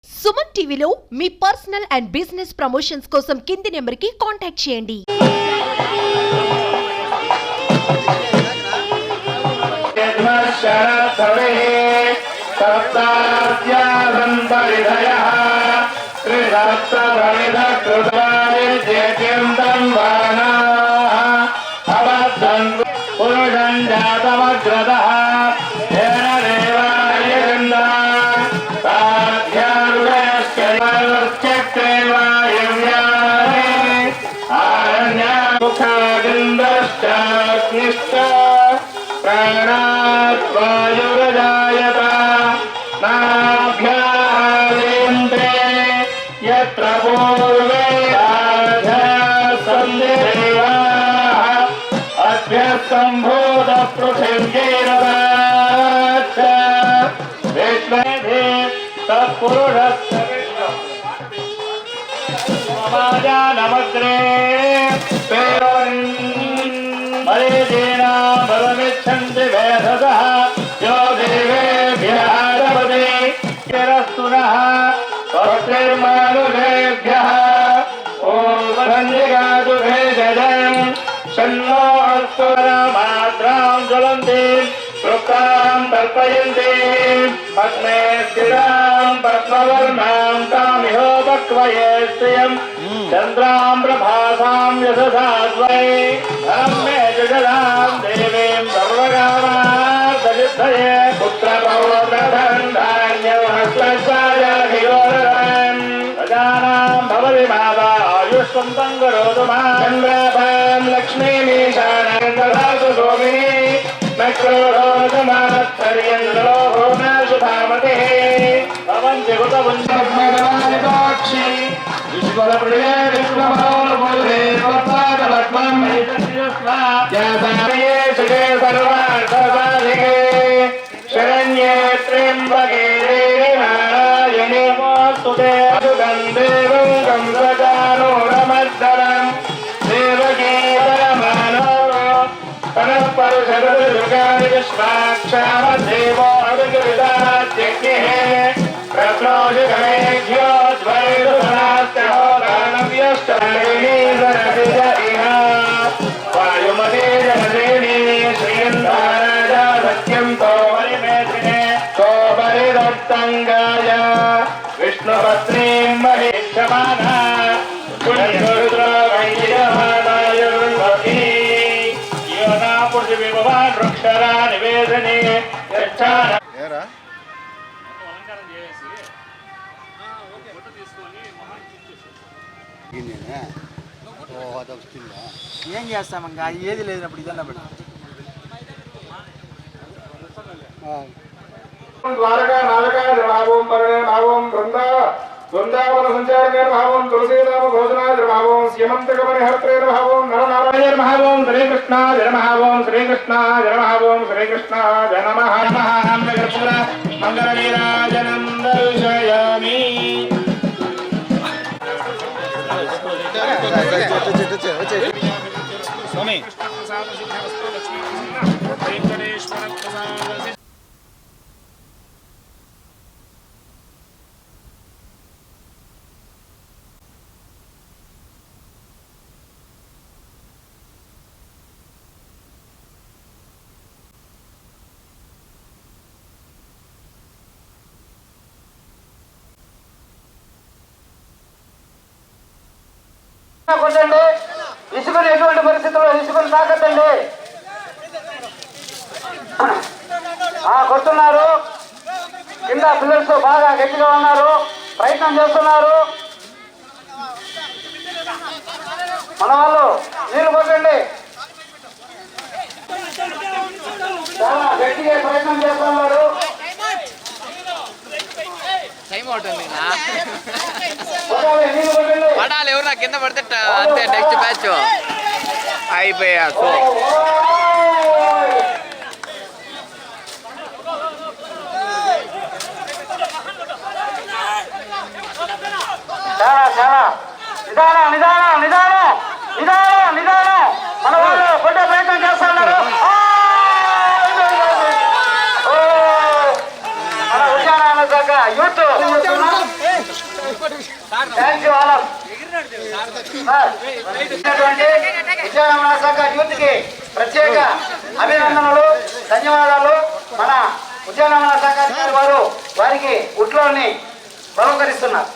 సుమన్ టీవీలో మీ personal and business promotions కోసం కింది నెంబర్కి కాంటాక్ట్ చేయండి. प्राणात्वायुर्जायत नाभ्यान्ते यत्र पूर्वे सन्देवाः अभ्यसम्भूत पृथिव्यैरवाच्च विश्वेधे तत्पुरुषस्य समाजानमग्रे बलमिच्छन्ति वेधसः यो देवेभ्यः आरभते चिरस्तुनः स्वस्तिर्मानुषेभ्यः ॐ वरञ्जिगातु भेषजम् शन्नो अस्तु मात्रां ज्वलन्ति वृक्तां तर्पयन्ति पद्मे स्थिरां पद्मवर्णां तामिहोपक्वये श्रियम् चन्द्रां प्रभासां यशसा द्वै धनं मे जगदां देवीं सर्वकामार्थसिद्धये पुत्रपौत्रधनं धान्यं हस्तस्वाजलभिरोदरम् प्रजानां भवति माता आयुष्वन्तं करोतु मां चन्द्राभां लक्ष्मीमीशानां ददातु सोमिनी न क्रोधोदमात्सर्यन्द्रो भुवनाशुभामतिः भवन्ति हुतपुञ्जपद्मगणायताक्षी विश्वलप्रिये विश्वमौलपुरे पद्माकलक्ष्मम् यासामये सुखे सर्वार्थसाधिके शरण्ये त्र्यम्बके देवी नारायणे नमोऽस्तुते सुगन्धे गं सचानूरमर्दनम् देवकी परमानवो कनःपरुषदुर्गानि विश्वाक्षामदेवो अविकृतात्यग्निः प्रश्नोषिघमेभ्यो द्वैरुधनास्त्यो दानव्यश्चरणीधरसिज इह वायुमते जनसेनी श्रीयन्ताराजा सत्यं तोमरिमेधिने तोमरिदत्तङ्गाय विष्णुपत्नीं महेक्षमाना पुण्यरुद्रो वैद्यमानायुर्वती योना पृथिवी भवान् वृक्षरा निवेदने यच्छान ఏం చేస్తాం ఇంకా ఏది లేనప్పుడు ఇదన్నా పెడతాం. ద్వారకా నారకా నిర్భావం పరణే భావం బృందావన సంచారకే భావం తులసీనామ భోజనా నిర్భావం శ్రీమంతక పరిహర్త్రే నిర్భావం నరనారాయణ నిర్భావం శ్రీకృష్ణ జనమహావం శ్రీకృష్ణ జనమహావం శ్రీకృష్ణ జనమః నమః మంగళ నీరాజనం దర్శయామి. స్వామి కొట్టండి. ఇసుకను ఎటువంటి పరిస్థితుల్లో ఇసుకను తాకద్దండి. కొడుతున్నారు, కింద పిల్లర్స్ బాగా గట్టిగా ఉన్నారు, ప్రయత్నం చేస్తున్నారు. మన వాళ్ళు నీళ్లు కొట్టండి, చాలా గట్టిగా ప్రయత్నం చేస్తున్నారు. పడాలి ఎవరు కింద పడితే అంతే నెక్స్ట్ బ్యాచ్ అయిపోయా. సో చాలా చాలా నిదానం నిదానం నిదానం నిదానం నిదానం. మన వాళ్ళు కొట్టే ప్రయత్నం చేస్తున్నారు. మన ఉద్యానవన శాఖ యూత్ థ్యాంక్ యూ ఆల్ ఉద్యానవన శాఖ యూత్ కి ప్రత్యేక అభినందనలు, ధన్యవాదాలు. మన ఉద్యానవన శాఖ అధికారి వారు వారికి ఉట్లోని బహుకరిస్తున్నారు.